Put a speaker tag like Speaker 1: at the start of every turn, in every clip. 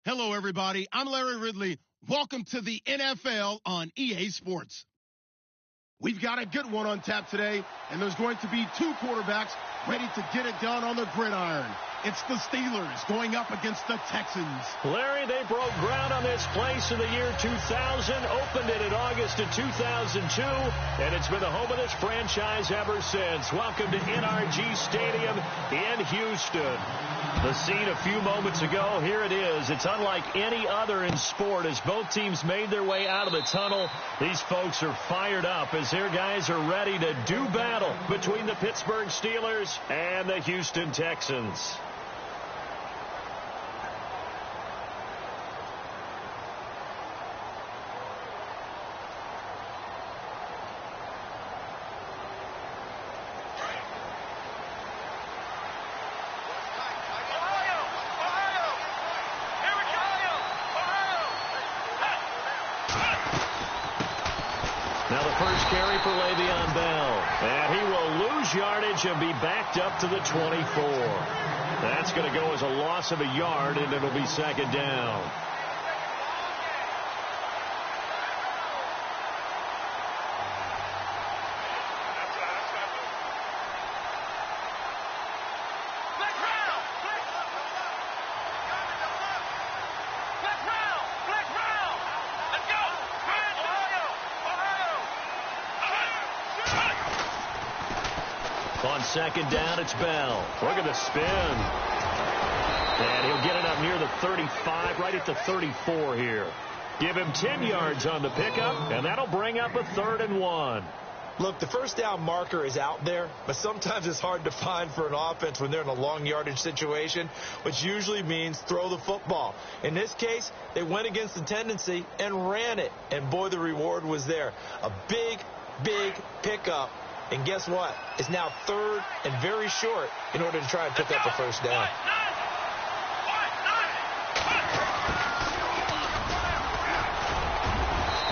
Speaker 1: Hello, everybody. I'm Larry Ridley. Welcome to the NFL on EA Sports. We've got a good one on tap today, and there's going to be two quarterbacks ready to get it done on the gridiron. It's the Steelers going up against the Texans.
Speaker 2: Larry, they broke ground on this place in the year 2000, opened it in August of 2002, and it's been the home of this franchise ever since. Welcome to NRG Stadium in Houston. The scene a few moments ago, here it is. It's unlike any other in sport as both teams made their way out of the tunnel. These folks are fired up as their guys are ready to do battle between the Pittsburgh Steelers and the Houston Texans. Now the first carry for Le'Veon Bell. And he will lose yardage and be backed up to the 24. That's going to go as a loss of a yard, and it'll be second down. On second down, it's Bell. Look at the spin. And he'll get it up near the 35, right at the 34 here. Give him 10 yards on the pickup, and that'll bring up a 3rd and 1.
Speaker 3: Look, the first down marker is out there, but sometimes it's hard to find for an offense when they're in a long yardage situation, which usually means throw the football. In this case, they went against the tendency and ran it. And, boy, the reward was there. A big, big pickup. And guess what? It's now 3rd and very short in order to try and pick up a first down.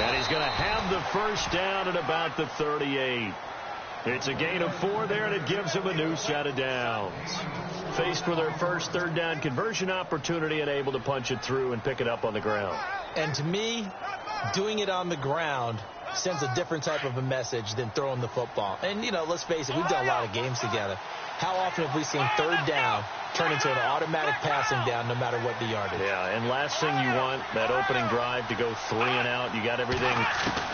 Speaker 2: And he's going to have the first down at about the 38. It's a gain of 4 there, and it gives him a new set of downs. Faced with their first 3rd down conversion opportunity and able to punch it through and pick it up on the ground.
Speaker 3: And to me, doing it on the ground sends a different type of a message than throwing the football. And, you know, let's face it, we've done a lot of games together. How often have we seen 3rd down turn into an automatic passing down no matter what the yardage?
Speaker 2: Yeah, and last thing you want, that opening drive to go 3 and out. You got everything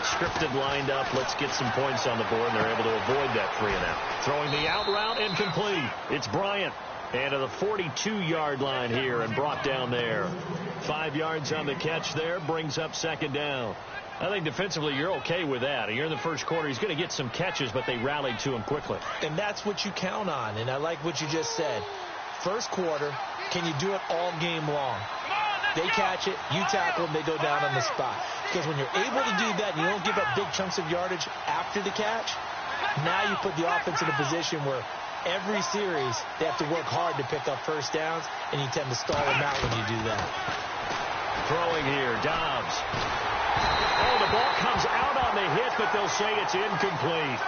Speaker 2: scripted, lined up. Let's get some points on the board, and they're able to avoid that 3 and out. Throwing the out route, incomplete. It's Bryant. And to the 42-yard line here and brought down there. 5 yards on the catch there, brings up second down. I think defensively you're okay with that. You're in the first quarter. He's going to get some catches, but they rallied to him quickly.
Speaker 3: And that's what you count on. And I like what you just said. First quarter, can you do it all game long? They catch it, you tackle them, they go down on the spot. Because when you're able to do that and you don't give up big chunks of yardage after the catch, now you put the offense in a position where every series they have to work hard to pick up first downs, and you tend to stall them out when you do that.
Speaker 2: Throwing here, Dobbs. Oh, the ball comes out on the hit, but they'll say it's incomplete.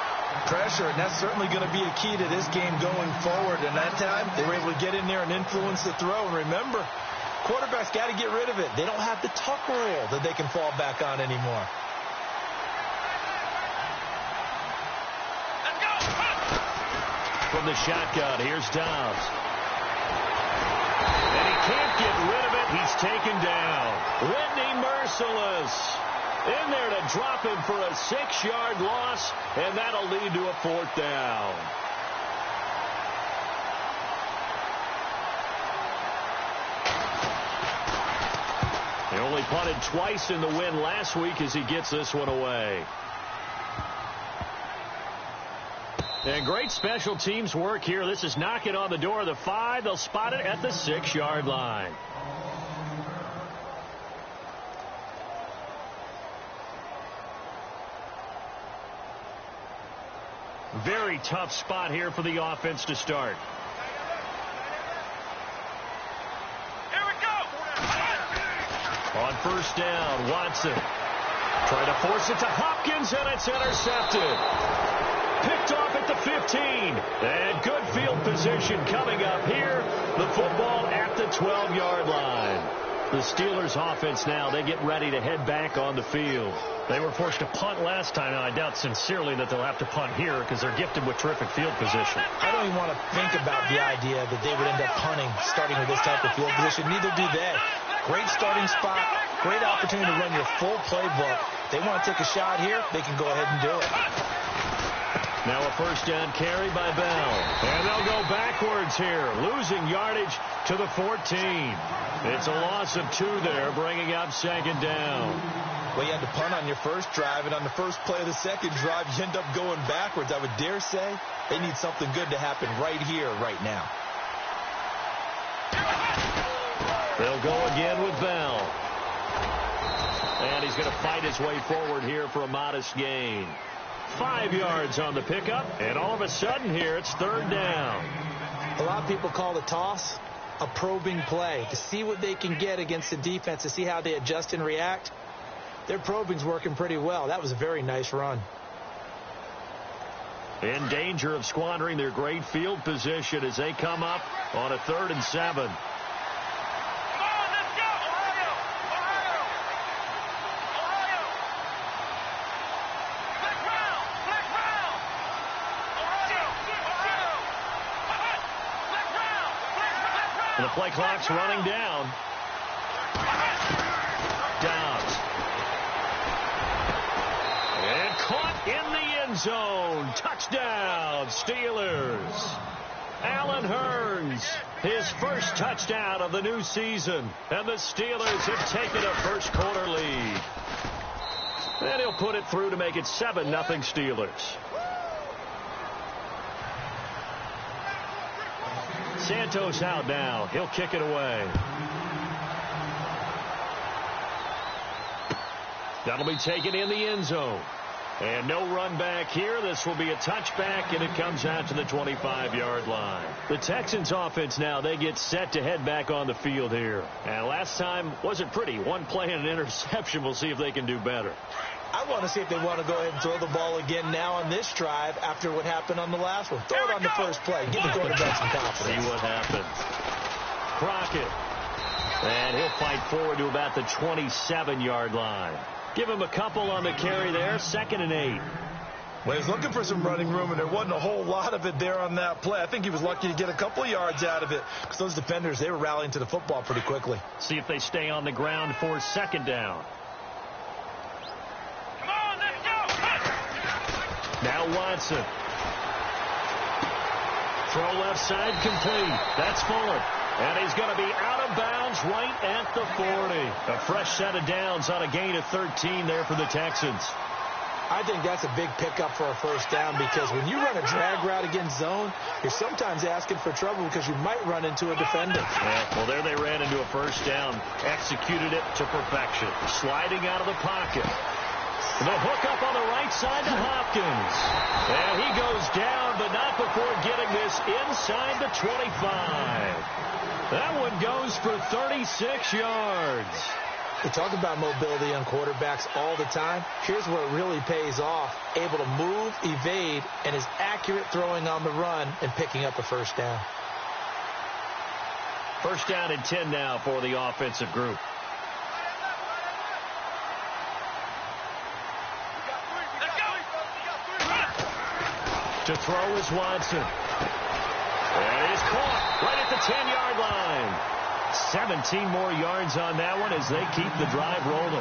Speaker 3: Pressure, and that's certainly going to be a key to this game going forward. And that time, they were able to get in there and influence the throw. And remember, quarterbacks got to get rid of it. They don't have the tuck rule that they can fall back on anymore.
Speaker 2: From the shotgun, here's Dobbs. And he can't get rid of it. He's taken down. Whitney merciless. In there to drop him for a 6-yard loss, and that'll lead to a 4th down. He only punted twice in the win last week as he gets this one away. And great special teams work here. This is knocking on the door of the 5. They'll spot it at the 6-yard line. Very tough spot here for the offense to start.
Speaker 4: Here we go.
Speaker 2: On first down, Watson trying to force it to Hopkins, and it's intercepted. Picked off at the 15. And good field position coming up here. The football at the 12-yard line. The Steelers offense now, they get ready to head back on the field.
Speaker 5: They were forced to punt last time, and I doubt sincerely that they'll have to punt here because they're gifted with terrific field position.
Speaker 3: I don't even want to think about the idea that they would end up punting starting with this type of field position. Neither do they. Great starting spot, great opportunity to run your full playbook. They want to take a shot here, they can go ahead and do it.
Speaker 2: Now a first down carry by Bell. And they'll go backwards here, losing yardage to the 14. It's a loss of 2 there, bringing up second down.
Speaker 3: Well, you had to punt on your first drive, and on the first play of the second drive, you end up going backwards. I would dare say they need something good to happen right here, right now.
Speaker 2: They'll go again with Bell. And he's going to fight his way forward here for a modest gain. 5 yards on the pickup, and all of a sudden here, it's third down.
Speaker 3: A lot of people call the toss a probing play to see what they can get against the defense, to see how they adjust and react. Their probing's working pretty well. That was a very nice run.
Speaker 2: In danger of squandering their great field position as they come up on a 3rd and 7. And the play clock's running down. Downs. And caught in the end zone. Touchdown, Steelers. Allen Hurns, his first touchdown of the new season. And the Steelers have taken a first quarter lead. And he'll put it through to make it 7-0 Steelers. Santos out now. He'll kick it away. That'll be taken in the end zone. And no run back here. This will be a touchback, and it comes out to the 25-yard line. The Texans offense now, they get set to head back on the field here. And last time wasn't pretty. 1 play and an interception. We'll see if they can do better.
Speaker 3: I want to see if they want to go ahead and throw the ball again now on this drive after what happened on the last one. Throw it on the first play. Give the quarterback some confidence.
Speaker 2: See what happens. Crockett. And he'll fight forward to about the 27-yard line. Give him a couple on the carry there. 2nd and 8.
Speaker 3: Well, he was looking for some running room, and there wasn't a whole lot of it there on that play. I think he was lucky to get a couple of yards out of it because those defenders, they were rallying to the football pretty quickly.
Speaker 2: See if they stay on the ground for 2nd down. Now Watson. Throw left side complete. That's Fuller. And he's going to be out of bounds right at the 40. A fresh set of downs on a gain of 13 there for the Texans.
Speaker 3: I think that's a big pickup for a first down because when you run a drag route against zone, you're sometimes asking for trouble because you might run into a defender.
Speaker 2: Yeah, well, there they ran into a first down. Executed it to perfection. Sliding out of the pocket. The hook up on the right side to Hopkins. And he goes down, but not before getting this inside the 25. That one goes for 36 yards.
Speaker 3: We talk about mobility on quarterbacks all the time. Here's where it really pays off. Able to move, evade, and is accurate throwing on the run and picking up a first down.
Speaker 2: First down and 10 now for the offensive group. To throw is Watson. And it is caught right at the 10-yard line. 17 more yards on that one as they keep the drive rolling.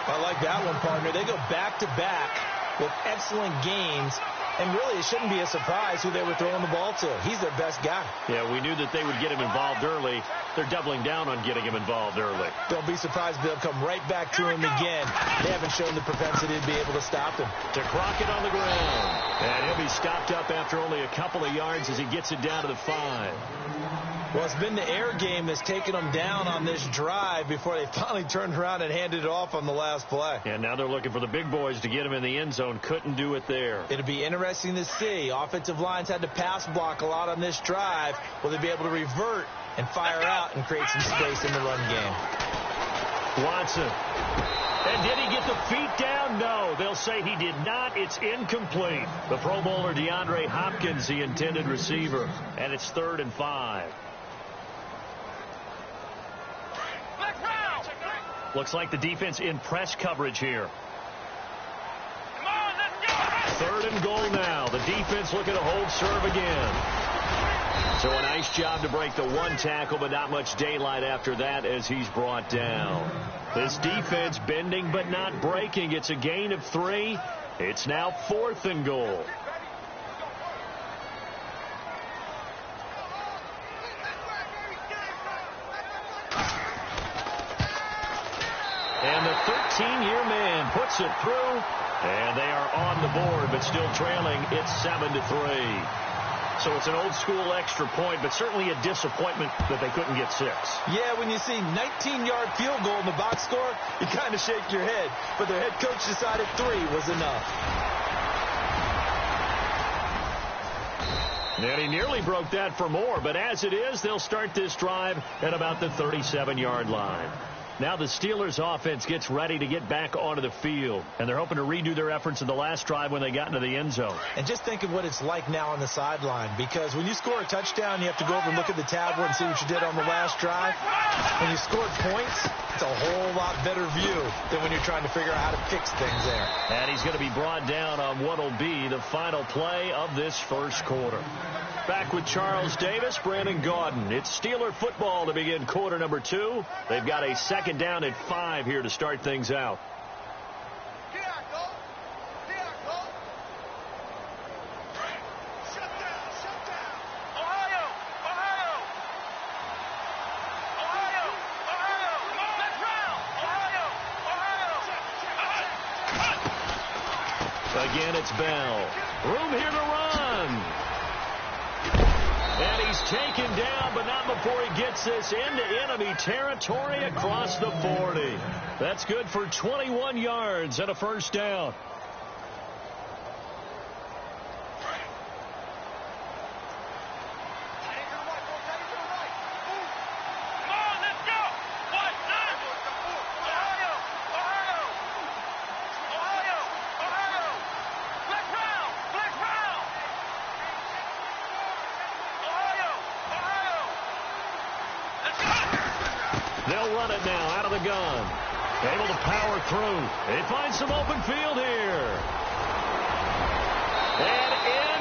Speaker 3: I like that one, partner. They go back-to-back with excellent gains. And really, it shouldn't be a surprise who they were throwing the ball to. He's their best guy.
Speaker 2: Yeah, we knew that they would get him involved early. They're doubling down on getting him involved early.
Speaker 3: Don't be surprised if they'll come right back to him again. They haven't shown the propensity to be able to stop him.
Speaker 2: To Crockett on the ground. And he'll be stopped up after only a couple of yards as he gets it down to the 5.
Speaker 3: Well, it's been the air game that's taken them down on this drive before they finally turned around and handed it off on the last play.
Speaker 2: And now they're looking for the big boys to get him in the end zone. Couldn't do it there.
Speaker 3: It'll be interesting to see. Offensive lines had to pass block a lot on this drive. Will they be able to revert and fire out and create some space in the run game?
Speaker 2: Watson. And did he get the feet down? No. They'll say he did not. It's incomplete. The Pro Bowler DeAndre Hopkins, the intended receiver. And it's 3rd and 5.
Speaker 4: Black Brown!
Speaker 5: Looks like the defense in press coverage here.
Speaker 4: Come on, let's go!
Speaker 2: 3rd and goal now. The defense looking to hold serve again. So a nice job to break the 1 tackle, but not much daylight after that as he's brought down. This defense bending but not breaking. It's a gain of 3. It's now 4th and goal. And the 13-year man puts it through, and they are on the board, but still trailing. It's 7-3. So it's an old-school extra point, but certainly a disappointment that they couldn't get 6.
Speaker 3: Yeah, when you see 19-yard field goal in the box score, you kind of shake your head. But their head coach decided 3 was enough.
Speaker 2: And he nearly broke that for more, but as it is, they'll start this drive at about the 37-yard line. Now the Steelers offense gets ready to get back onto the field. And they're hoping to redo their efforts in the last drive when they got into the end zone.
Speaker 3: And just think of what it's like now on the sideline. Because when you score a touchdown, you have to go over and look at the tablet and see what you did on the last drive. When you scored points, it's a whole lot better view than when you're trying to figure out how to fix things there.
Speaker 2: And he's going to be brought down on what will be the final play of this first quarter. Back with Charles Davis, Brandon Gaudin. It's Steeler football to begin quarter number 2. They've got a 2nd down at 5 here to start things out.
Speaker 4: Here I go. Shut down. Ohio. Let's round. Ohio.
Speaker 2: Again, it's Bell. Room here to run. And he's taken down, but not before he gets this into enemy territory across the 40. That's good for 21 yards and a 1st down. They'll run it now out of the gun. Able to power through. They find some open field here. And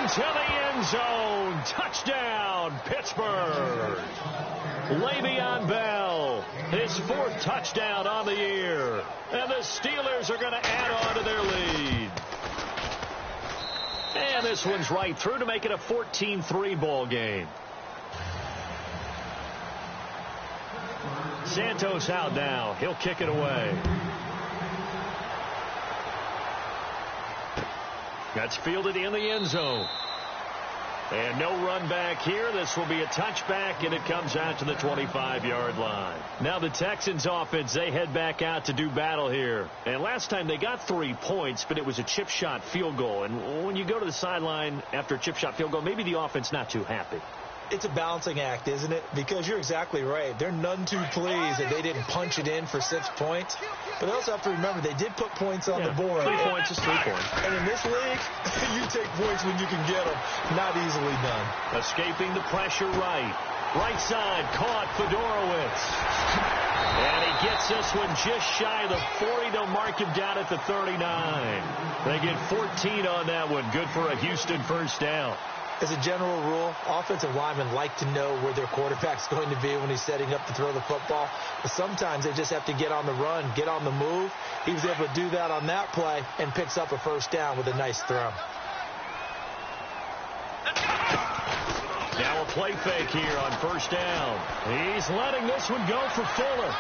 Speaker 2: into the end zone. Touchdown, Pittsburgh. Le'Veon Bell, his 4th touchdown on the year. And the Steelers are going to add on to their lead. And this one's right through to make it a 14-3 ball game. Santos out now. He'll kick it away. That's fielded in the end zone. And no run back here. This will be a touchback, and it comes out to the 25-yard line. Now the Texans offense, they head back out to do battle here. And last time they got 3 points, but it was a chip shot field goal. And when you go to the sideline after a chip shot field goal, maybe the offense not too happy.
Speaker 3: It's a balancing act, isn't it? Because you're exactly right. They're none too pleased that they didn't punch it in for 6 points. But they also have to remember they did put points on the board.
Speaker 2: 3 points is 3 points.
Speaker 3: And in this league, you take points when you can get them. Not easily done.
Speaker 2: Escaping the pressure right. Right side, caught Fedorowicz. And he gets this one just shy of the 40. They'll mark him down at the 39. They get 14 on that one. Good for a Houston 1st down.
Speaker 3: As a general rule, offensive linemen like to know where their quarterback's going to be when he's setting up to throw the football. But sometimes they just have to get on the run, get on the move. He was able to do that on that play and picks up a 1st down with a nice throw.
Speaker 2: Now a play fake here on 1st down. He's letting this one go for Fuller.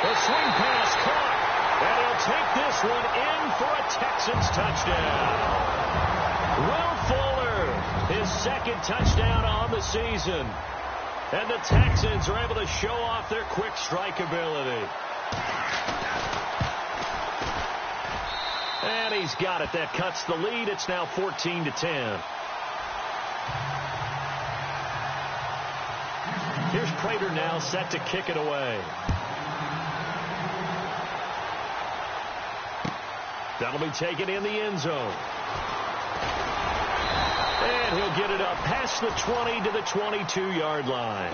Speaker 2: The swing pass caught. And he'll take this one in for a Texans touchdown. Will Fuller, his 2nd touchdown on the season. And the Texans are able to show off their quick strike ability. And he's got it. That cuts the lead. It's now 14-10. Here's Prater now set to kick it away. That'll be taken in the end zone. And he'll get it up past the 20 to the 22-yard line.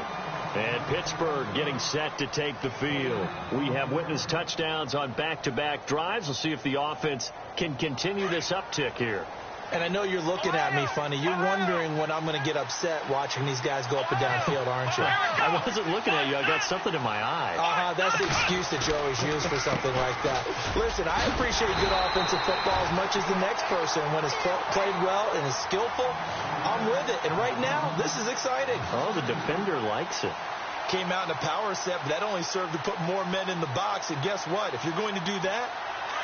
Speaker 2: And Pittsburgh getting set to take the field. We have witnessed touchdowns on back-to-back drives. We'll see if the offense can continue this uptick here.
Speaker 3: And I know you're looking at me funny. You're wondering when I'm going to get upset watching these guys go up and down field, aren't you?
Speaker 2: I wasn't looking at you. I got something in my eye.
Speaker 3: That's the excuse that you always use for something like that. Listen, I appreciate good offensive football as much as the next person. When it's played well and is skillful, I'm with it. And right now, this is exciting.
Speaker 2: Oh, the defender likes it.
Speaker 3: Came out in a power set, but that only served to put more men in the box. And guess what? If you're going to do that,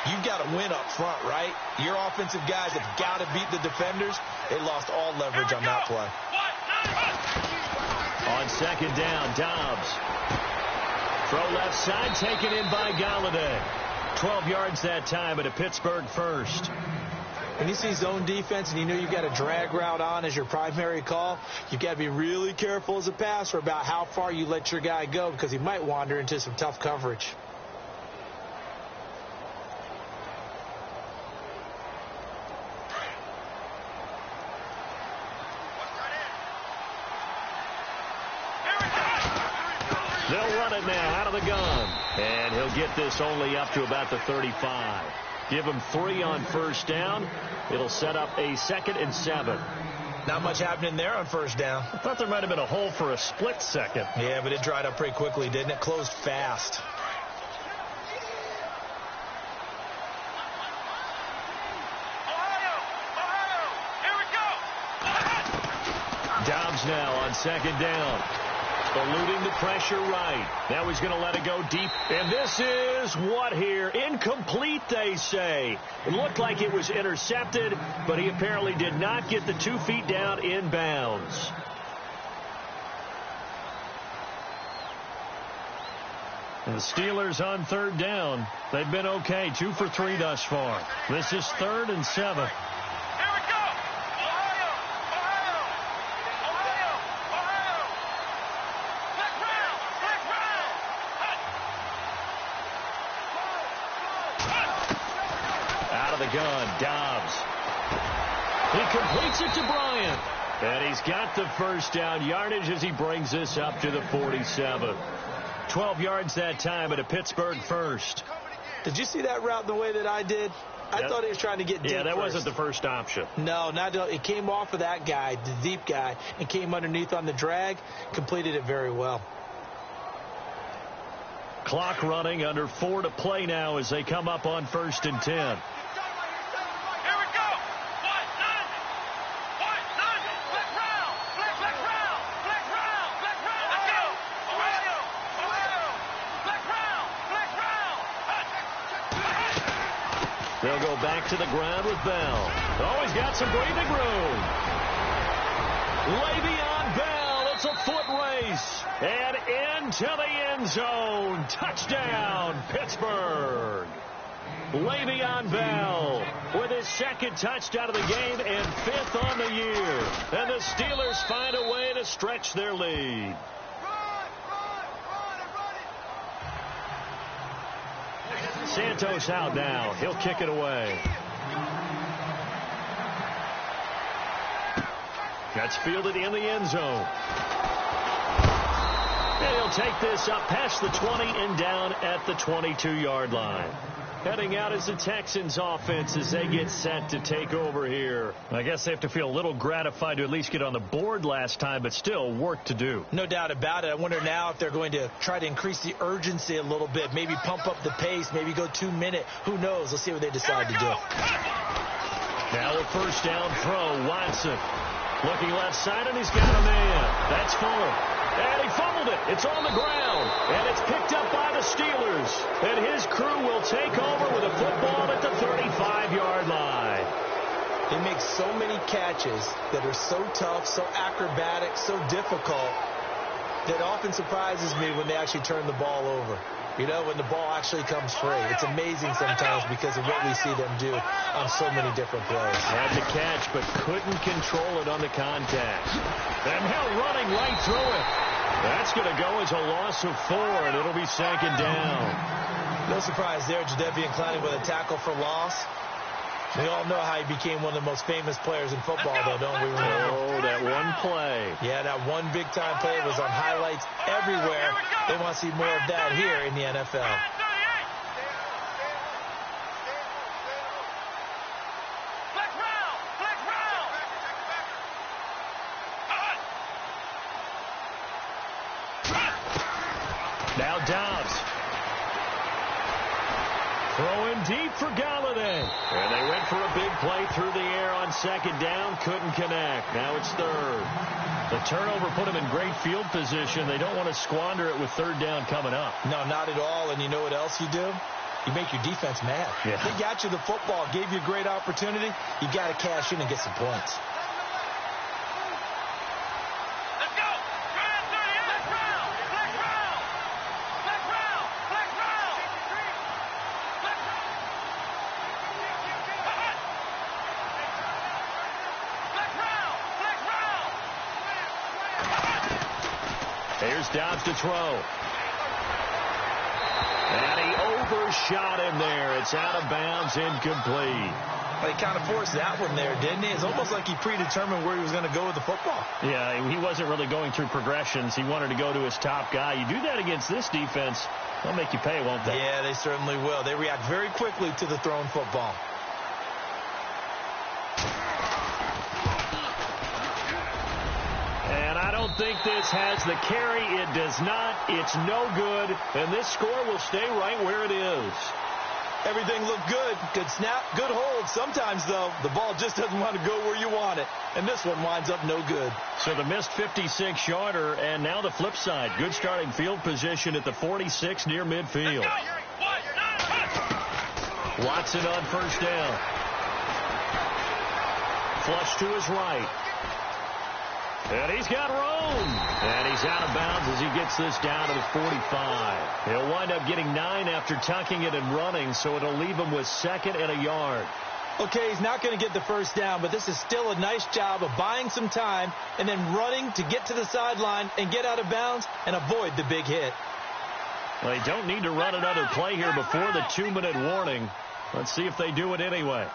Speaker 3: you've got to win up front, right? Your offensive guys have got to beat the defenders. They lost all leverage on that play.
Speaker 2: On second down, Dobbs. Throw left side, taken in by Galladay. 12 yards that time, but a Pittsburgh first.
Speaker 3: When you see zone defense and you know you've got a drag route on as your primary call, you've got to be really careful as a passer about how far you let your guy go because he might wander into some tough coverage.
Speaker 2: They'll run it now out of the gun. And he'll get this only up to about the 35. Give him 3 on first down. It'll set up a 2nd and 7.
Speaker 3: Not much happening there on first down.
Speaker 5: I thought there might have been a hole for a split second.
Speaker 3: Yeah, but it dried up pretty quickly, didn't it? Closed fast.
Speaker 2: Dobbs now on second down. Eluding the pressure right. Now he's going to let it go deep. And this is what here? Incomplete, they say. It looked like it was intercepted, but he apparently did not get the 2 feet down inbounds.
Speaker 5: And the Steelers on third down. They've been okay. 2 for 3 thus far. This is 3rd and 7.
Speaker 2: Gun, Dobbs. He completes it to Bryant. And he's got the first down yardage as he brings this up to the 47. 12 yards that time at a Pittsburgh first.
Speaker 3: Did you see that route the way that I did? I thought he was trying to get deep.
Speaker 5: Yeah, that wasn't the first option.
Speaker 3: No, it came off of that guy, the deep guy, and came underneath on the drag, completed it very well.
Speaker 2: Clock running, under 4 to play now as they come up on 1st and 10. They'll go back to the ground with Bell. Oh, he's got some breathing room. Le'Veon Bell, it's a foot race. And into the end zone. Touchdown, Pittsburgh. Le'Veon Bell with his 2nd touchdown of the game and 5th on the year. And the Steelers find a way to stretch their lead. Santos out now. He'll kick it away. That's fielded in the end zone. And he'll take this up past the 20 and down at the 22-yard line. Heading out is the Texans offense as they get set to take over here.
Speaker 5: I guess they have to feel a little gratified to at least get on the board last time, but still work to do.
Speaker 3: No doubt about it. I wonder now if they're going to try to increase the urgency a little bit, maybe pump up the pace, maybe go 2-minute. Who knows? Let's see what they decide to do.
Speaker 2: Now a first down throw. Watson looking left side, and he's got a man. That's Fuller. And he fumbled it. It's on the ground. And it's picked up by the Steelers. And his crew will take over with a football at the 35-yard line.
Speaker 3: He makes so many catches that are so tough, so acrobatic, so difficult, that often surprises me when they actually turn the ball over. You know, when the ball actually comes free. It's amazing sometimes because of what we see them do on so many different plays.
Speaker 2: Had the catch, but couldn't control it on the contact. And Hill running right through it. That's going to go as a loss of 4, and it'll be 2nd down.
Speaker 3: No surprise there. Jadeveon Clowney with a tackle for loss. We all know how he became one of the most famous players in football, though, don't we?
Speaker 5: Oh, that one play.
Speaker 3: Yeah, that one big-time play was on highlights everywhere. They want to see more of that here in the NFL.
Speaker 5: Now Dobbs. Throwing deep for Galladay. And they went for a big play through the air on second down. Couldn't connect. Now it's third. The turnover put them in great field position. They don't want to squander it with third down coming up.
Speaker 3: No, not at all. And you know what else you do? You make your defense mad.
Speaker 5: Yeah.
Speaker 3: They got you the football, gave you a great opportunity. You got to cash in and get some points.
Speaker 5: Here's Dobbs to throw. And he overshot him there. It's out of bounds, incomplete.
Speaker 3: Well, he kind of forced that one there, didn't he? It's almost like he predetermined where he was going to go with the football.
Speaker 5: Yeah, he wasn't really going through progressions. He wanted to go to his top guy. You do that against this defense, they'll make you pay, won't they?
Speaker 3: Yeah, they certainly will. They react very quickly to the thrown football.
Speaker 5: I don't think this has the carry. It does not. It's no good. And this score will stay right where it is.
Speaker 3: Everything looked good. Good snap, good hold. Sometimes, though, the ball just doesn't want to go where you want it. And this one winds up no good.
Speaker 5: So the missed 56-yarder, and now the flip side. Good starting field position at the 46 near midfield. Watson on first down. Flush to his right. And he's got room. And he's out of bounds as he gets this down to the 45. He'll wind up getting 9 after tucking it and running, so it'll leave him with second and a yard.
Speaker 3: Okay, he's not going to get the first down, but this is still a nice job of buying some time and then running to get to the sideline and get out of bounds and avoid the big hit.
Speaker 5: Well, they don't need to run another play here before the 2-minute warning. Let's see if they do it anyway.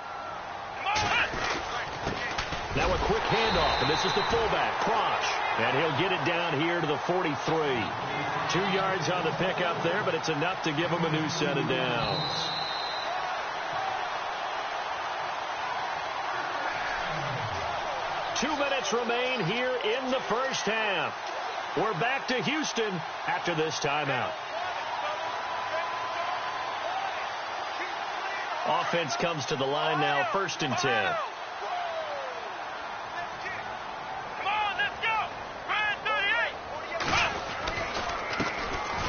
Speaker 5: Now a quick handoff, and this is the fullback, Crosh. And he'll get it down here to the 43. 2 yards on the pickup there, but it's enough to give him a new set of downs. Two minutes remain here in the first half. We're back to Houston after this timeout. Offense comes to the line now, 1st and 10.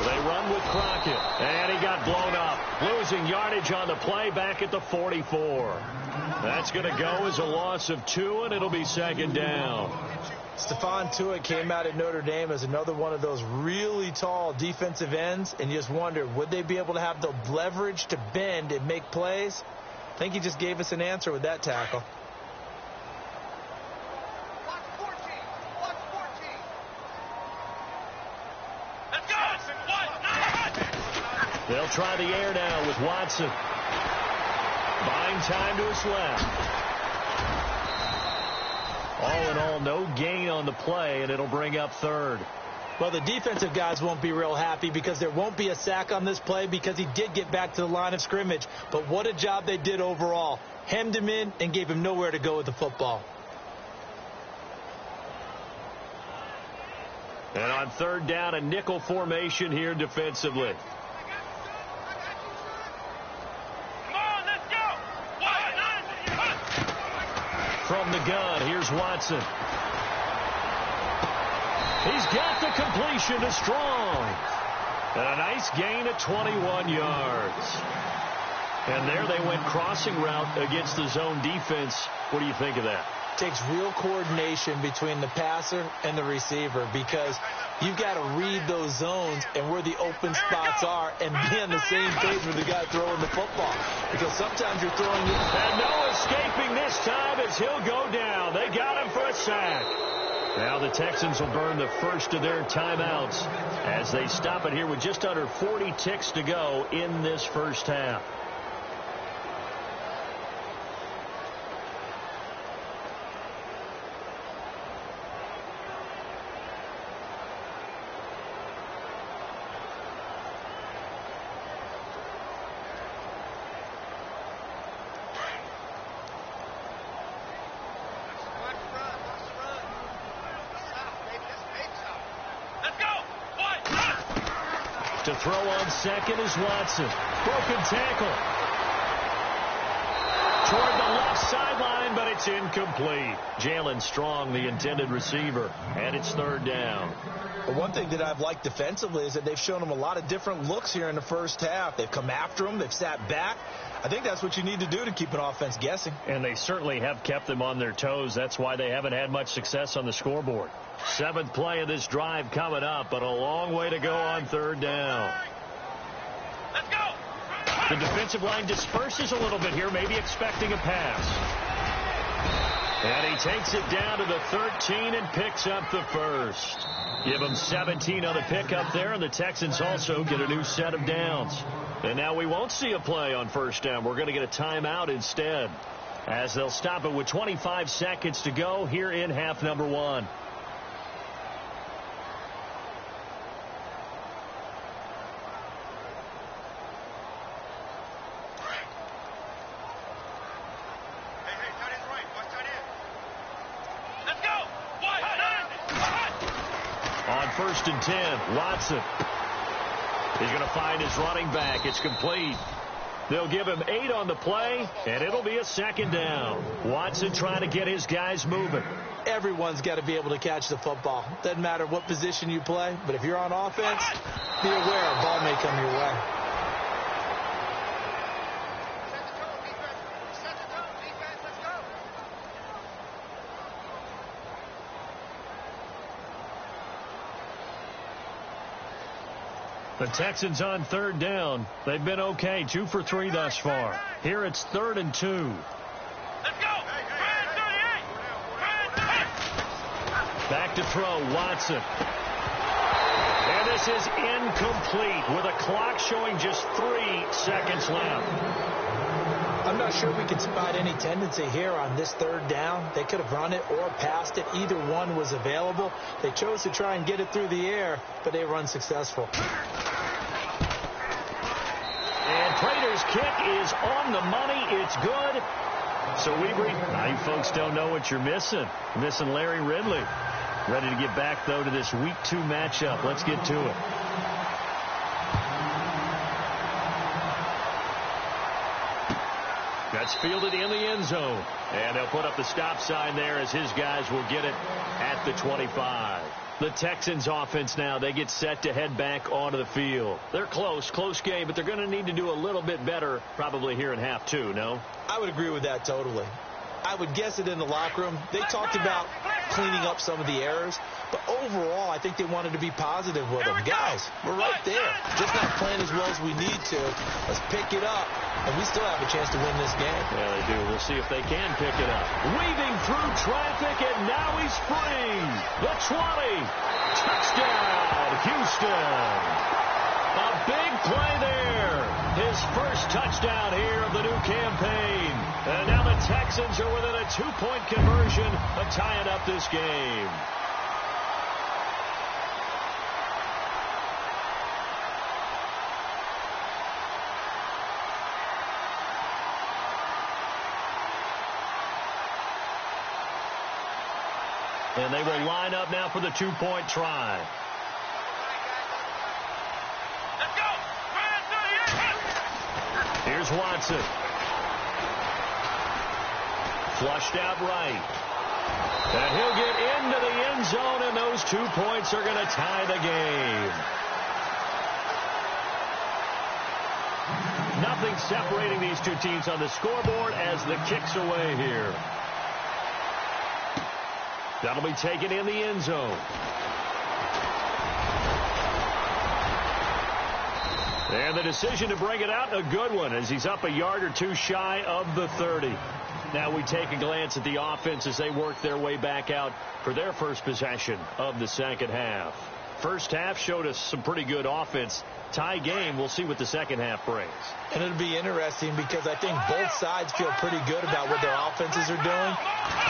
Speaker 5: They run with Crockett, and he got blown up. Losing yardage on the play back at the 44. That's going to go as a loss of 2, and it'll be second down.
Speaker 3: Stephon Tuitt came out at Notre Dame as another one of those really tall defensive ends, and you just wonder, would they be able to have the leverage to bend and make plays? I think he just gave us an answer with that tackle.
Speaker 5: They'll try the air now with Watson. Buying time to his left. All in all, no gain on the play, and it'll bring up 3rd.
Speaker 3: Well, the defensive guys won't be real happy because there won't be a sack on this play because he did get back to the line of scrimmage. But what a job they did overall. Hemmed him in and gave him nowhere to go with the football.
Speaker 5: And on 3rd down, a nickel formation here defensively. From the gun, here's Watson. He's got the completion to Strong. And a nice gain at 21 yards. And there they went crossing route against the zone defense. What do you think of that?
Speaker 3: Takes real coordination between the passer and the receiver because you've got to read those zones and where the open spots are and be on the same page with the guy throwing the football. Because sometimes you're throwing it.
Speaker 5: And no escaping this time as he'll go down. They got him for a sack. Now the Texans will burn the first of their timeouts as they stop it here with just under 40 ticks to go in this first half. To throw on second is Watson. Broken tackle. Toward the left sideline, but it's incomplete. Jalen Strong, the intended receiver, and it's third down.
Speaker 3: One thing that I've liked defensively is that they've shown them a lot of different looks here in the first half. They've come after them. They've sat back. I think that's what you need to do to keep an offense guessing.
Speaker 5: And they certainly have kept them on their toes. That's why they haven't had much success on the scoreboard. 7th play of this drive coming up, but a long way to go on third down.
Speaker 4: Let's go.
Speaker 5: The defensive line disperses a little bit here, maybe expecting a pass. And he takes it down to the 13 and picks up the first. Give him 17 on the pickup there, and the Texans also get a new set of downs. And now we won't see a play on first down. We're going to get a timeout instead, as they'll stop it with 25 seconds to go here in half number 1. On 1st and 10, Watson. He's going to find his running back. It's complete. They'll give him 8 on the play, and it'll be a second down. Watson trying to get his guys moving.
Speaker 3: Everyone's got to be able to catch the football. Doesn't matter what position you play, but if you're on offense, be aware a ball may come your way.
Speaker 5: The Texans on third down. They've been okay, 2 for 3 thus far. Here it's 3rd and 2.
Speaker 4: Let's go.
Speaker 5: Back to throw, Watson. And this is incomplete with a clock showing just 3 seconds left.
Speaker 3: I'm not sure we can spot any tendency here on this third down. They could have run it or passed it. Either one was available. They chose to try and get it through the air, but they were unsuccessful.
Speaker 5: And Prater's kick is on the money. It's good. So now you folks don't know what you're missing. Missing Larry Ridley. Ready to get back, though, to this Week 2 matchup. Let's get to it. That's fielded in the end zone. And they'll put up the stop sign there as his guys will get it at the 25. The Texans offense now, they get set to head back onto the field. They're close game, but they're going to need to do a little bit better probably here in half 2, no?
Speaker 3: I would agree with that totally. I would guess it in the locker room. They talked about cleaning up some of the errors, but overall, I think they wanted to be positive with them. Guys, we're right there. Just not playing as well as we need to. Let's pick it up, and we still have a chance to win this game.
Speaker 5: Yeah, they do. We'll see if they can pick it up. Weaving through traffic, and now he's free. The 20. Touchdown, Houston. A big play there. His first touchdown here of the new campaign. And now the Texans are within a 2-point conversion of tying up this game. And they will line up now for the 2-point try.
Speaker 4: Let's go.
Speaker 5: Here's Watson. Flushed out right. And he'll get into the end zone, and those 2 points are going to tie the game. Nothing separating these two teams on the scoreboard as the kick's away here. That'll be taken in the end zone. And the decision to bring it out, a good one, as he's up a yard or 2 shy of the 30. Now we take a glance at the offense as they work their way back out for their first possession of the second half. First half showed us some pretty good offense. Tie game, we'll see what the second half brings.
Speaker 3: And it'll be interesting because I think both sides feel pretty good about what their offenses are doing.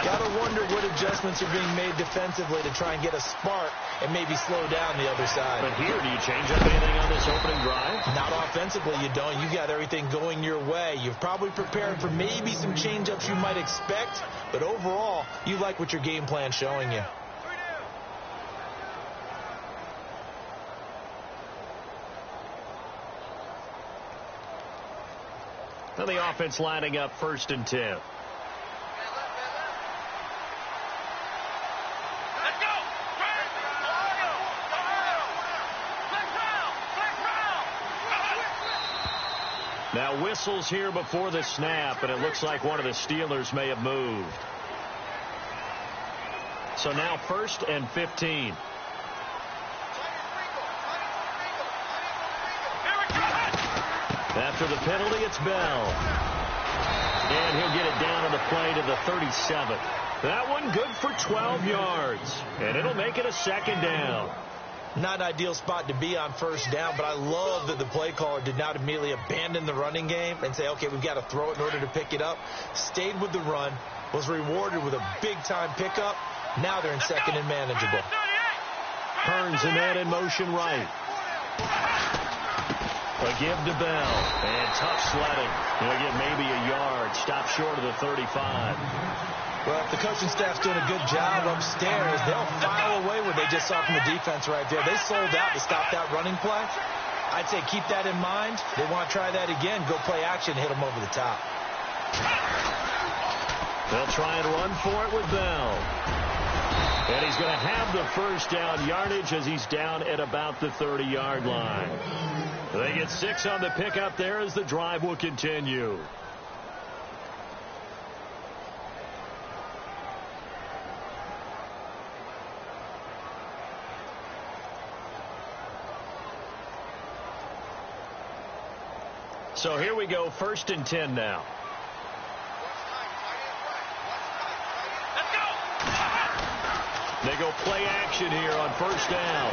Speaker 3: Got to wonder what adjustments are being made defensively to try and get a spark and maybe slow down the other side.
Speaker 5: But here, do you change up anything on this opening drive?
Speaker 3: Not offensively, you don't. You got everything going your way. You've probably prepared for maybe some change-ups you might expect, but overall, you like what your game plan's showing you.
Speaker 5: And the offense lining up 1st and 10. Now whistles here before the snap, and it looks like one of the Steelers may have moved. So now 1st and 15. After the penalty, it's Bell. And he'll get it down on the play to the 37. That one good for 12 yards. And it'll make it a 2nd down.
Speaker 3: Not an ideal spot to be on 1st down, but I love that the play caller did not immediately abandon the running game and say, okay, we've got to throw it in order to pick it up. Stayed with the run, was rewarded with a big-time pickup. Now they're in 2nd and manageable.
Speaker 5: Hearns and that in motion right. A give to Bell. And tough sledding. He'll get maybe a yard. Stop short of the 35.
Speaker 3: Well, if the coaching staff's doing a good job upstairs, they'll file away what they just saw from the defense right there. They sold out to stop that running play. I'd say keep that in mind. They want to try that again. Go play action, hit them over the top.
Speaker 5: They'll try and run for it with Bell. And he's going to have the 1st down yardage as he's down at about the 30-yard line. They get 6 on the pickup there as the drive will continue. So here we go, 1st and 10 now. They go play action here on 1st down.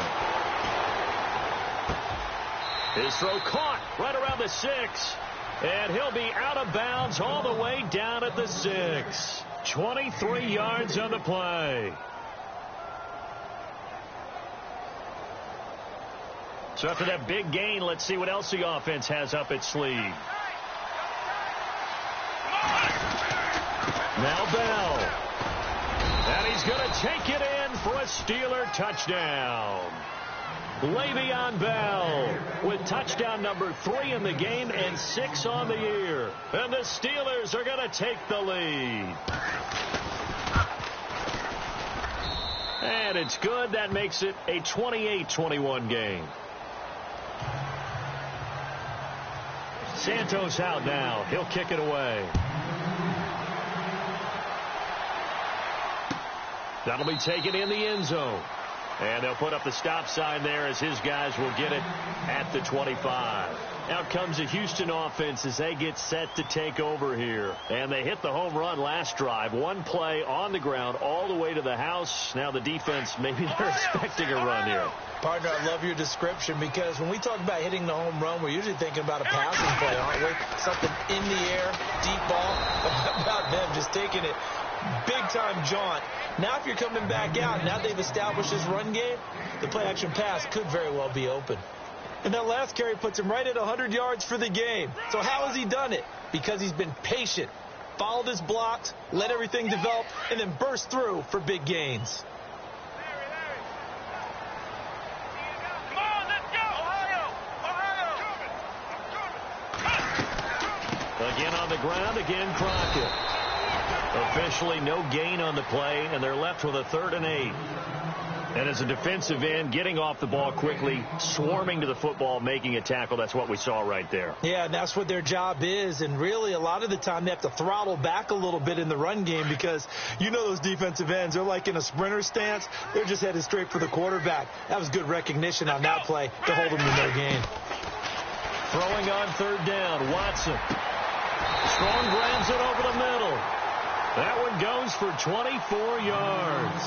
Speaker 5: His throw caught right around the 6. And he'll be out of bounds all the way down at the 6. 23 yards on the play. So after that big gain, let's see what else the offense has up its sleeve. Now Bell. And he's going to take it in for a Steeler touchdown. Le'Veon Bell with touchdown number 3 in the game and 6 on the year. And the Steelers are going to take the lead. And it's good. That makes it a 28-21 game. Santos out now. He'll kick it away. That'll be taken in the end zone. And they'll put up the stop sign there as his guys will get it at the 25. Out comes the Houston offense as they get set to take over here. And they hit the home run last drive. One play on the ground all the way to the house. Now the defense, maybe they're expecting a run here.
Speaker 3: Partner, I love your description because when we talk about hitting the home run, we're usually thinking about a passing play, aren't we? Something in the air, deep ball. About them just taking it big-time jaunt. Now if you're coming back out, now they've established this run game, the play-action pass could very well be open. And that last carry puts him right at 100 yards for the game. So how has he done it? Because he's been patient, followed his blocks, let everything develop, and then burst through for big gains.
Speaker 5: Again on the ground, again Crockett. Officially no gain on the play, and they're left with a 3rd and 8. And as a defensive end, getting off the ball quickly, swarming to the football, making a tackle, that's what we saw right there.
Speaker 3: Yeah, and that's what their job is, and really a lot of the time they have to throttle back a little bit in the run game because you know those defensive ends, they're like in a sprinter stance. They're just headed straight for the quarterback. That was good recognition on that play to hold them to no gain.
Speaker 5: Throwing on 3rd down, Watson. Strong grabs it over the middle. That one goes for 24 yards.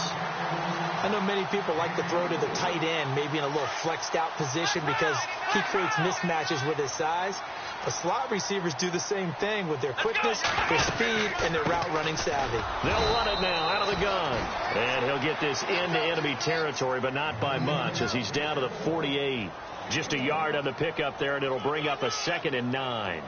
Speaker 3: I know many people like to throw to the tight end, maybe in a little flexed out position because he creates mismatches with his size. But slot receivers do the same thing with their quickness, their speed, and their route running savvy.
Speaker 5: They'll run it now out of the gun. And he'll get this into enemy territory, but not by much as he's down to the 48. Just a yard on the pickup there, and it'll bring up a 2nd and 9.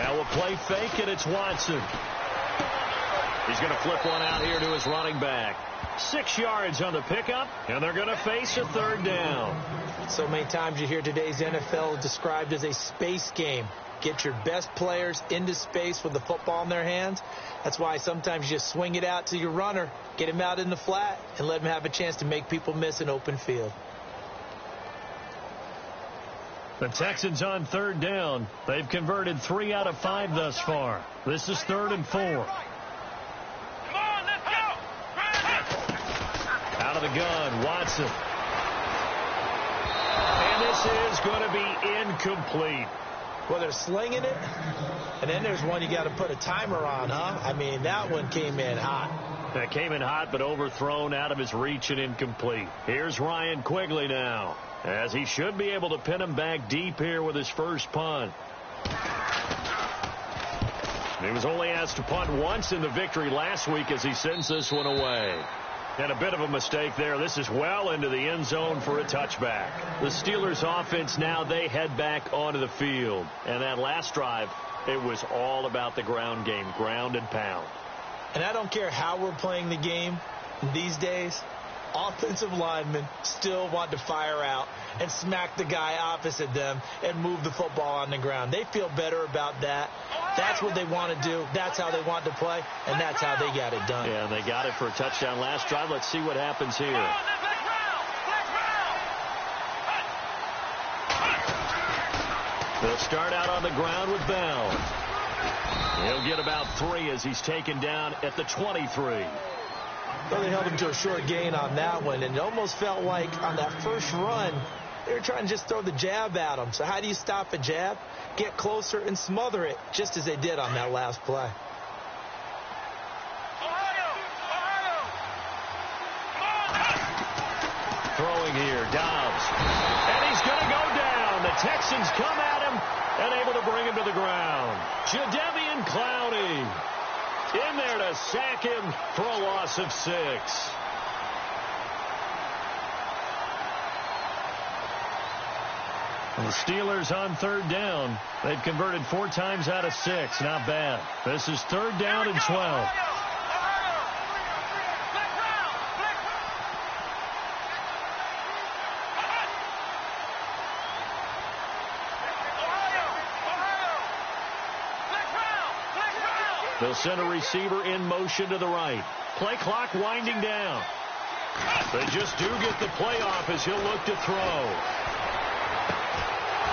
Speaker 5: Now a play fake, and it's Watson. He's going to flip one out here to his running back. 6 yards on the pickup, and they're going to face a third down.
Speaker 3: So many times you hear today's NFL described as a space game. Get your best players into space with the football in their hands. That's why sometimes you just swing it out to your runner, get him out in the flat, and let him have a chance to make people miss an open field.
Speaker 5: The Texans on third down. They've converted 3 out of 5 thus far. This is 3rd and 4.
Speaker 4: Come on, let's go!
Speaker 5: Out of the gun, Watson. And this is going to be incomplete.
Speaker 3: Well, they're slinging it, and then there's one you got to put a timer on, huh? I mean, that one came in hot.
Speaker 5: That came in hot, but overthrown, out of his reach, and incomplete. Here's Ryan Quigley now, as he should be able to pin him back deep here with his first punt. He was only asked to punt once in the victory last week as he sends this one away. And a bit of a mistake there. This is well into the end zone for a touchback. The Steelers offense now, they head back onto the field. And that last drive, it was all about the ground game, ground and pound.
Speaker 3: And I don't care how we're playing the game these days, offensive linemen still want to fire out and smack the guy opposite them and move the football on the ground. They feel better about that. That's what they want to do. That's how they want to play, and that's how they got it done.
Speaker 5: Yeah, and they got it for a touchdown last drive. Let's see what happens here. They'll start out on the ground with Bell. He'll get about 3 as he's taken down at the 23.
Speaker 3: Well, they held him to a short gain on that one, and it almost felt like on that first run, they were trying to just throw the jab at him. So how do you stop a jab? Get closer and smother it, just as they did on that last play.
Speaker 5: Throwing here, Dobbs. And he's going to go down. The Texans come at him and able to bring him to the ground. Jadeveon Clowney in there to sack him for a loss of 6. The Steelers on third down. They've converted 4 times out of 6. Not bad. This is 3rd down and 12. They'll send a receiver in motion to the right. Play clock winding down. They just do get the play off as he'll look to throw.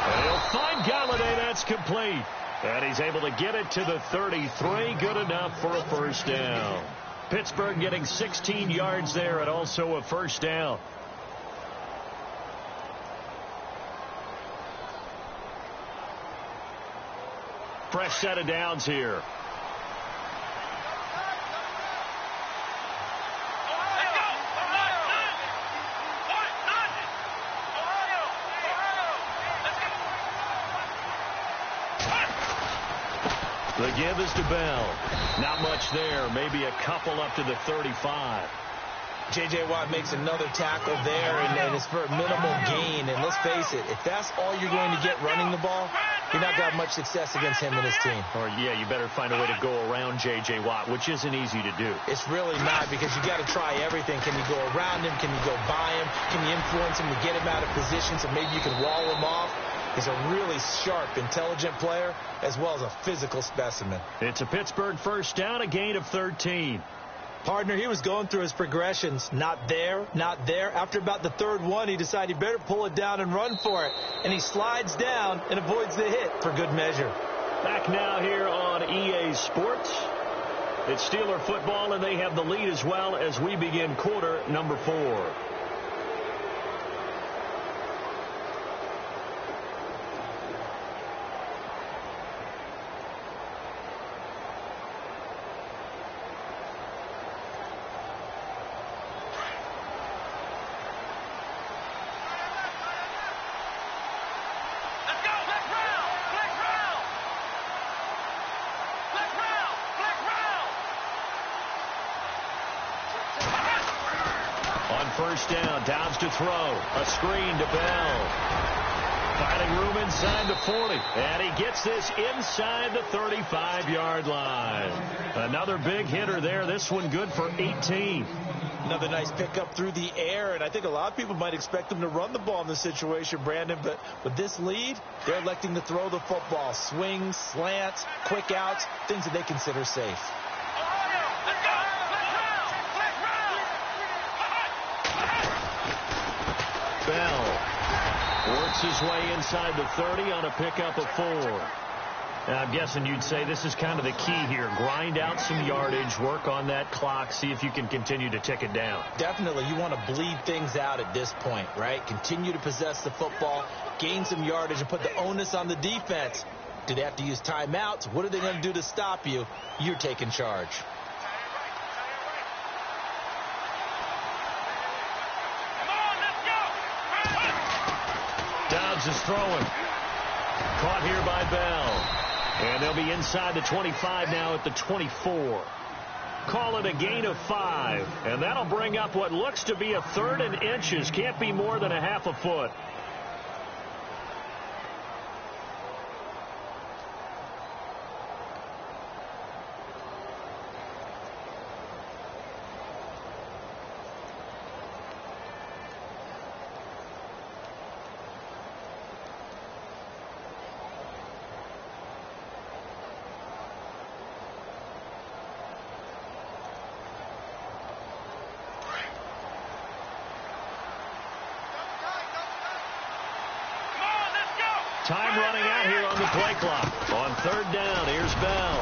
Speaker 5: And he'll find Galladay. That's complete. And he's able to get it to the 33. Good enough for a first down. Pittsburgh getting 16 yards there and also a first down. Fresh set of downs here. The give is to Bell. Not much there. Maybe a couple up to the 35.
Speaker 3: J.J. Watt makes another tackle there, and it's for a minimal gain. And let's face it, if that's all you're going to get running the ball, you're not going to have much success against him and his team.
Speaker 5: Or, yeah, you better find a way to go around J.J. Watt, which isn't easy to do.
Speaker 3: It's really not, because you got to try everything. Can you go around him? Can you go by him? Can you influence him to get him out of position so maybe you can wall him off? He's a really sharp, intelligent player, as well as a physical specimen.
Speaker 5: It's a Pittsburgh first down, a gain of 13.
Speaker 3: Partner, he was going through his progressions. Not there, not there. After about the 3rd one, he decided he better pull it down and run for it. And he slides down and avoids the hit for good measure.
Speaker 5: Back now here on EA Sports. It's Steeler football, and they have the lead as well as we begin quarter number 4. first down. Dobbs to throw. A screen to Bell. Finding room inside the 40. And he gets this inside the 35-yard line. Another big hitter there. This one good for 18.
Speaker 3: Another nice pickup through the air, and I think a lot of people might expect them to run the ball in this situation, Brandon, but with this lead, they're electing to throw the football. Swings, slants, quick outs, things that they consider safe.
Speaker 5: Bell works his way inside the 30 on a pickup of 4. Now, I'm guessing you'd say this is kind of the key here. Grind out some yardage, work on that clock, see if you can continue to tick it down.
Speaker 3: Definitely. You want to bleed things out at this point, right? Continue to possess the football, gain some yardage, and put the onus on the defense. Do they have to use timeouts? What are they going to do to stop you? You're taking charge.
Speaker 5: Dobbs is throwing. Caught here by Bell. And they'll be inside the 25 now at the 24. Call it a gain of 5. And that'll bring up what looks to be a 3rd and inches. Can't be more than a half a foot. Time running out here on the play clock. On 3rd down, here's Bell.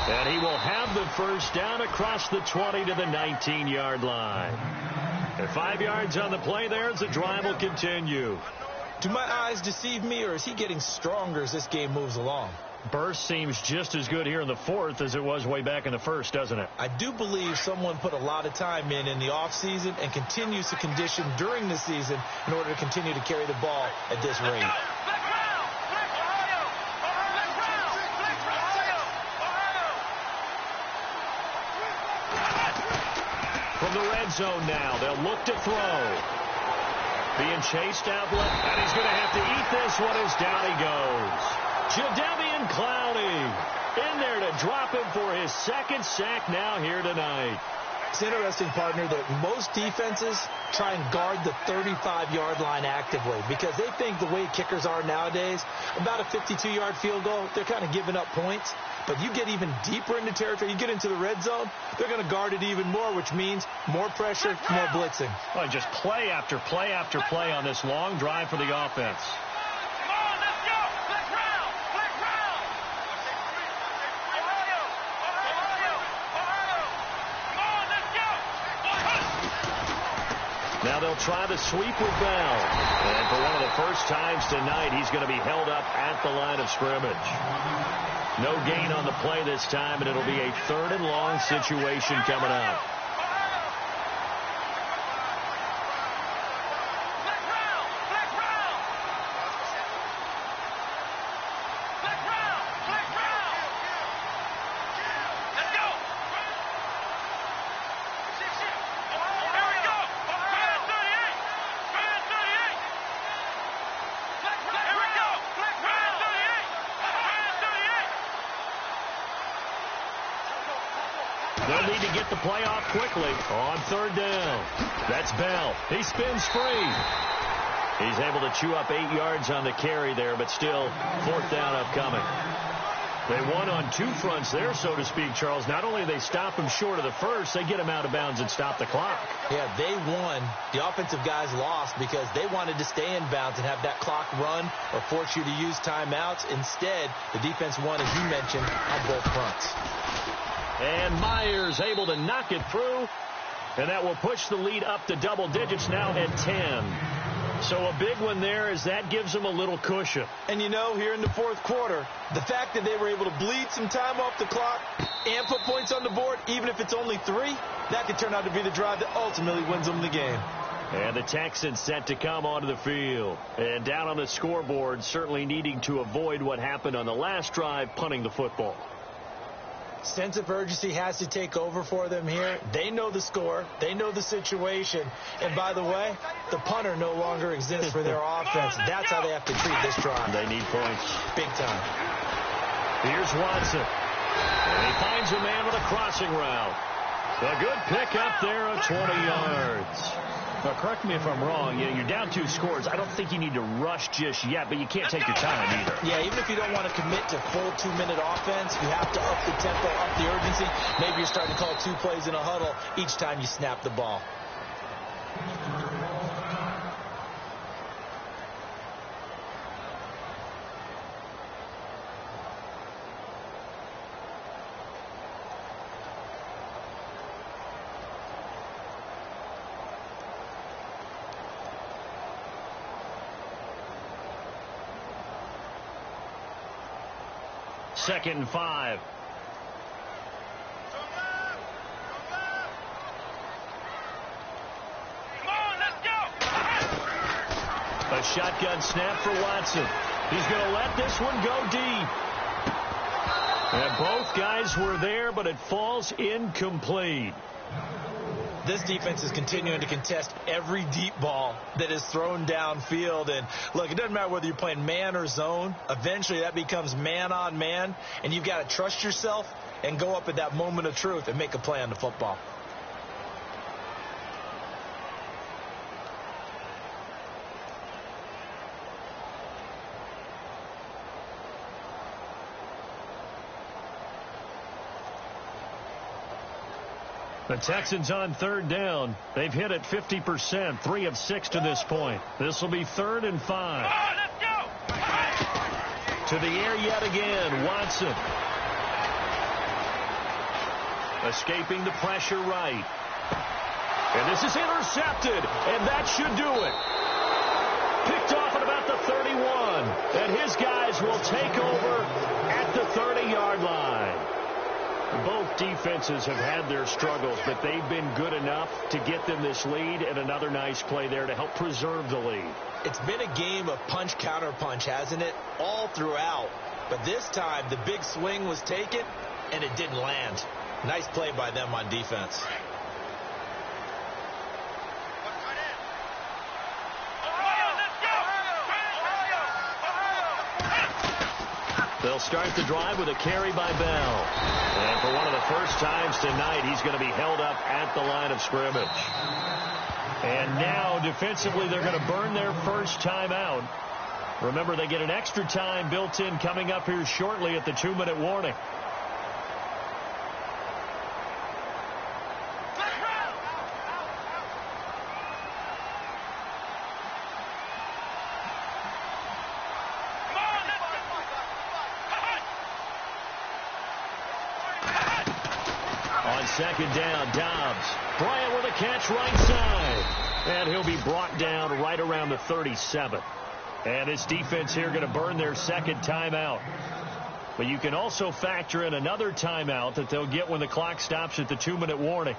Speaker 5: And he will have the first down across the 20 to the 19-yard line. And 5 yards on the play there as the drive will continue.
Speaker 3: Do my eyes deceive me, or is he getting stronger as this game moves along?
Speaker 5: Burst seems just as good here in the 4th as it was way back in the 1st, doesn't it?
Speaker 3: I do believe someone put a lot of time in the offseason and continues to condition during the season in order to continue to carry the ball at this rate.
Speaker 5: From the red zone now, they'll look to throw. Being chased out, and he's going to have to eat this one as down he goes. Jadeveon Clowney in there to drop him for his 2nd sack now here tonight.
Speaker 3: It's interesting, partner, that most defenses try and guard the 35-yard line actively because they think the way kickers are nowadays, about a 52-yard field goal, they're kind of giving up points. But you get even deeper into territory, you get into the red zone, they're going to guard it even more, which means more pressure, more blitzing.
Speaker 5: Well, just play after play after play on this long drive for the offense. Now they'll try the sweep with Bell. And for one of the first times tonight, he's going to be held up at the line of scrimmage. No gain on the play this time, and it'll be a 3rd and long situation coming up. They'll need to get the play off quickly on 3rd down. That's Bell. He spins free. He's able to chew up 8 yards on the carry there, but still 4th down upcoming. They won on 2 fronts there, so to speak, Charles. Not only do they stop him short of the first, they get him out of bounds and stop the clock.
Speaker 3: Yeah, they won. The offensive guys lost because they wanted to stay in bounds and have that clock run or force you to use timeouts. Instead, the defense won, as you mentioned, on both fronts.
Speaker 5: And Myers able to knock it through, and that will push the lead up to double digits now at 10. So a big one there as that gives them a little cushion.
Speaker 3: And you know, here in the 4th quarter, the fact that they were able to bleed some time off the clock and put points on the board, even if it's only 3, that could turn out to be the drive that ultimately wins them the game.
Speaker 5: And the Texans set to come onto the field. And down on the scoreboard, certainly needing to avoid what happened on the last drive, punting the football.
Speaker 3: Sense of urgency has to take over for them here. They know the score. They know the situation. And by the way, the punter no longer exists for their offense. That's how they have to treat this drive.
Speaker 5: They need points.
Speaker 3: Big time.
Speaker 5: Here's Watson. And he finds a man with a crossing route. A good pick up there of 20 yards. Now, correct me if I'm wrong. You're down 2 scores. I don't think you need to rush just yet, but you can't take your time either.
Speaker 3: Yeah, even if you don't want to commit to full 2-minute offense, you have to up the tempo, up the urgency. Maybe you're starting to call 2 plays in a huddle each time you snap the ball.
Speaker 5: Second and 5.
Speaker 4: Come on, let's go.
Speaker 5: A shotgun snap for Watson. He's going to let this one go deep. And both guys were there, but it falls incomplete.
Speaker 3: This defense is continuing to contest every deep ball that is thrown downfield. And, look, it doesn't matter whether you're playing man or zone. Eventually, that becomes man on man. And you've got to trust yourself and go up at that moment of truth and make a play on the football.
Speaker 5: The Texans on third down. They've hit it 50%, 3 of 6 to this point. This will be 3rd and 5.
Speaker 4: Come on, let's go.
Speaker 5: To the air yet again, Watson. Escaping the pressure right. And this is intercepted, and that should do it. Picked off at about the 31, and his guys will take over at the 30-yard line. Both defenses have had their struggles, but they've been good enough to get them this lead, and another nice play there to help preserve the lead.
Speaker 3: It's been a game of punch-counter-punch, hasn't it? All throughout. But this time, the big swing was taken, and it didn't land. Nice play by them on defense.
Speaker 5: They'll start the drive with a carry by Bell. And for one of the first times tonight, he's going to be held up at the line of scrimmage. And now, defensively, they're going to burn their first time out. Remember, they get an extra time built in coming up here shortly at the 2-minute warning. Second down, Dobbs. Bryant with a catch right side. And he'll be brought down right around the 37. And his defense here going to burn their second timeout. But you can also factor in another timeout that they'll get when the clock stops at the 2-minute warning.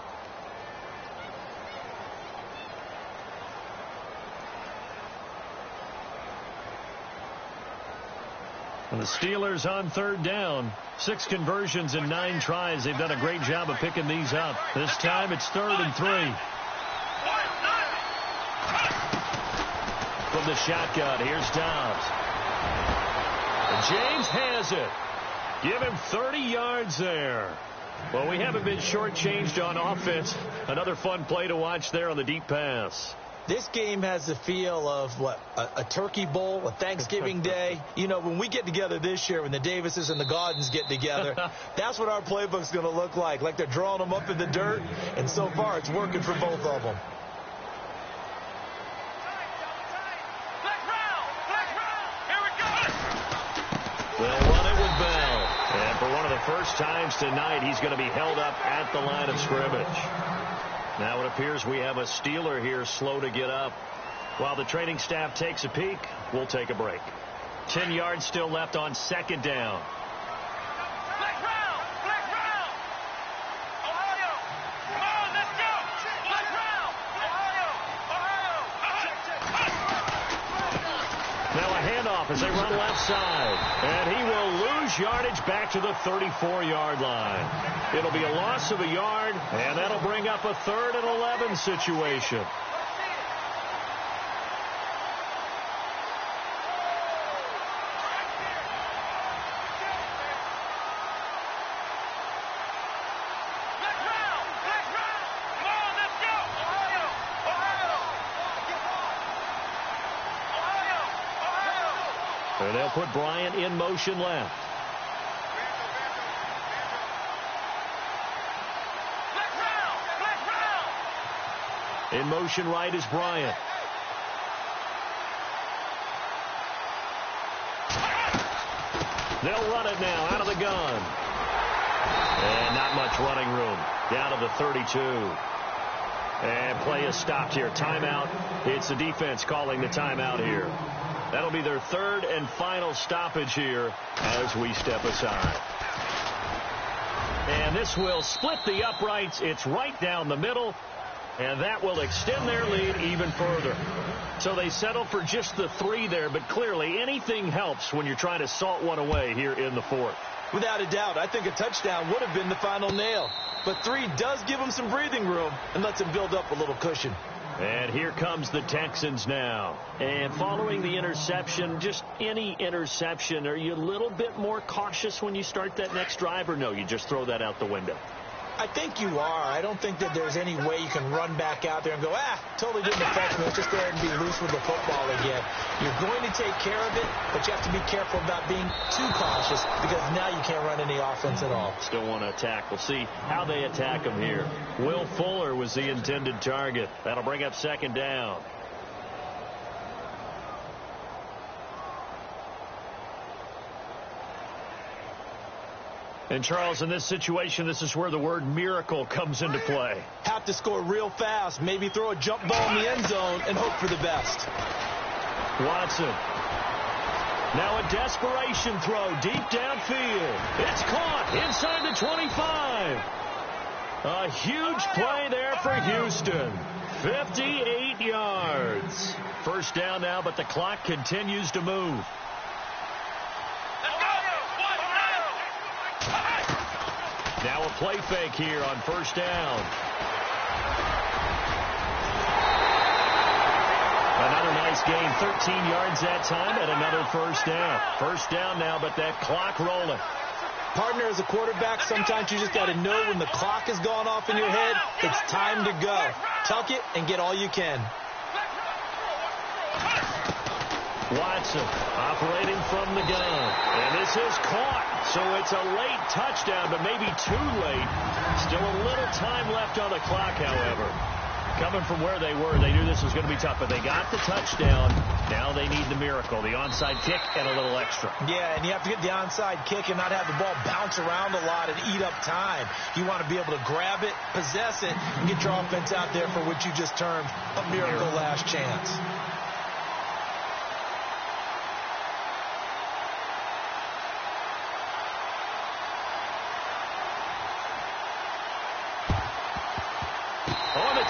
Speaker 5: And the Steelers on third down. 6 conversions in 9 tries. They've done a great job of picking these up. This time it's 3rd and 3. From the shotgun, here's Dobbs. And James has it. Give him 30 yards there. Well, we haven't been shortchanged on offense. Another fun play to watch there on the deep pass.
Speaker 3: This game has the feel of, a turkey bowl, a Thanksgiving day. You know, when we get together this year, when the Davises and the Gaudens get together, that's what our playbook's going to look like. Like they're drawing them up in the dirt, and so far it's working for both of them.
Speaker 5: They'll run it with Bell. And for one of the first times tonight, he's going to be held up at the line of scrimmage. Now it appears we have a Steeler here slow to get up. While the training staff takes a peek, we'll take a break. 10 yards still left on second down. Now a handoff off as they run left side. And he will lose yardage back to the 34-yard line. It'll be a loss of a yard, and that'll bring up a 3rd and 11 situation. And they'll put Bryant in motion left. In motion right is Bryant. They'll run it now out of the gun. And not much running room. Down to the 32. And play is stopped here. Timeout. It's the defense calling the timeout here. That'll be their 3rd and final stoppage here as we step aside. And this will split the uprights. It's right down the middle. And that will extend their lead even further. So they settle for just the 3 there, but clearly anything helps when you're trying to salt one away here in the 4th.
Speaker 3: Without a doubt, I think a touchdown would have been the final nail. But 3 does give them some breathing room and lets them build up a little cushion.
Speaker 5: And here comes the Texans now. And following the interception, just any interception, are you a little bit more cautious when you start that next drive, or no, you just throw that out the window?
Speaker 3: I think you are. I don't think that there's any way you can run back out there and go, totally didn't affect me. Let's just go ahead and be loose with the football again. You're going to take care of it, but you have to be careful about being too cautious because now you can't run any offense at all.
Speaker 5: Still want to attack. We'll see how they attack him here. Will Fuller was the intended target. That'll bring up 2nd down. And, Charles, in this situation, this is where the word miracle comes into play.
Speaker 3: Have to score real fast, maybe throw a jump ball in the end zone and hope for the best.
Speaker 5: Watson. Now a desperation throw deep downfield. It's caught inside the 25. A huge play there for Houston. 58 yards. 1st down now, but the clock continues to move. Now a play fake here on 1st down. Another nice gain, 13 yards that time, and another 1st down. 1st down now, but that clock rolling.
Speaker 3: Partner, as a quarterback, sometimes you just got to know when the clock has gone off in your head, it's time to go. Tuck it and get all you can.
Speaker 5: Watson operating from the gun. And this is caught. So it's a late touchdown, but maybe too late. Still a little time left on the clock, however. Coming from where they were, they knew this was going to be tough, but they got the touchdown. Now they need the miracle, the onside kick and a little extra.
Speaker 3: Yeah, and you have to get the onside kick and not have the ball bounce around a lot and eat up time. You want to be able to grab it, possess it, and get your offense out there for what you just termed a miracle last chance.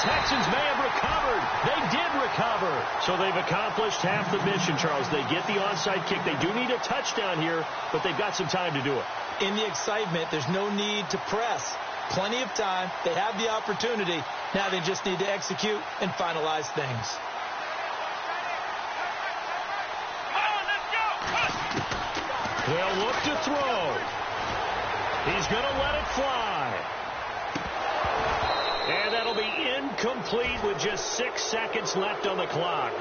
Speaker 5: Texans may have recovered. They did recover. So they've accomplished half the mission, Charles. They get the onside kick. They do need a touchdown here, but they've got some time to do it.
Speaker 3: In the excitement, there's no need to press. Plenty of time. They have the opportunity. Now they just need to execute and finalize things.
Speaker 5: They'll look to throw. He's going to let it fly. And that'll be incomplete with just 6 seconds left on the clock.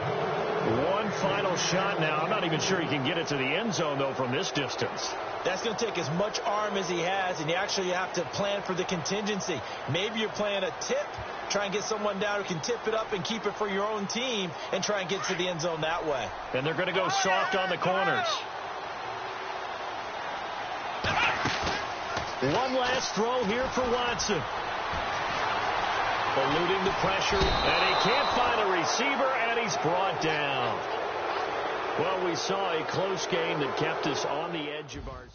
Speaker 5: One final shot now. I'm not even sure he can get it to the end zone, though, from this distance.
Speaker 3: That's going to take as much arm as he has, and you actually have to plan for the contingency. Maybe you're playing a tip. Try and get someone down who can tip it up and keep it for your own team and try and get to the end zone that way.
Speaker 5: And they're going to go soft on the corners. One last throw here for Watson. Eluding the pressure, and he can't find a receiver, and he's brought down. Well, we saw a close game that kept us on the edge of our